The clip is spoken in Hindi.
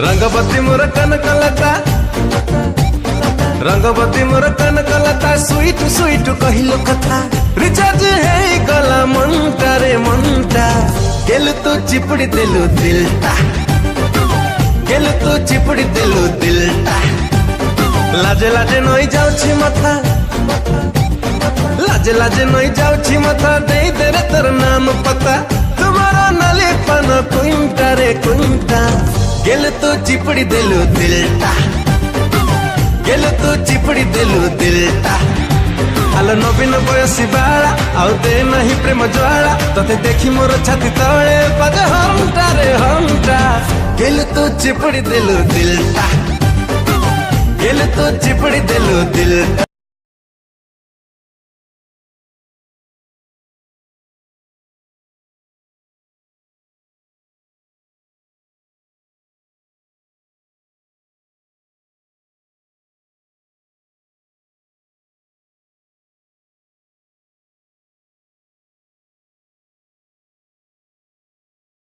रंगवती मोर कनकलता रंगवती मोर कनकलता स्वीट स्वीट कहिलो कथा रिचार्ज है गला मंटा रे मंटा गेलु तू चिपड़ी देलु दिलटा गेलु तू चिपड़ी देलु दिलटा लाजे लाजे नई जाउछि मथा लाजे लाजे नई जाउछि मथा देई दे रे तोर नाम पता तुम्हारा नाली पन कुंटा रे कुंटा गेलु तू चिपड़ी देलु दिलटा गेलु तू चिपड़ी देलु दिलटा आलो नवीन बयसी बाला आउ दे नहीं प्रेम ज्वाला तते देखी मोर छाती तले बाजे हमटा रे हमटा गेलु तू चिपड़ी देलु दिलटा गेलु तू चिपड़ी देलु दिलटा।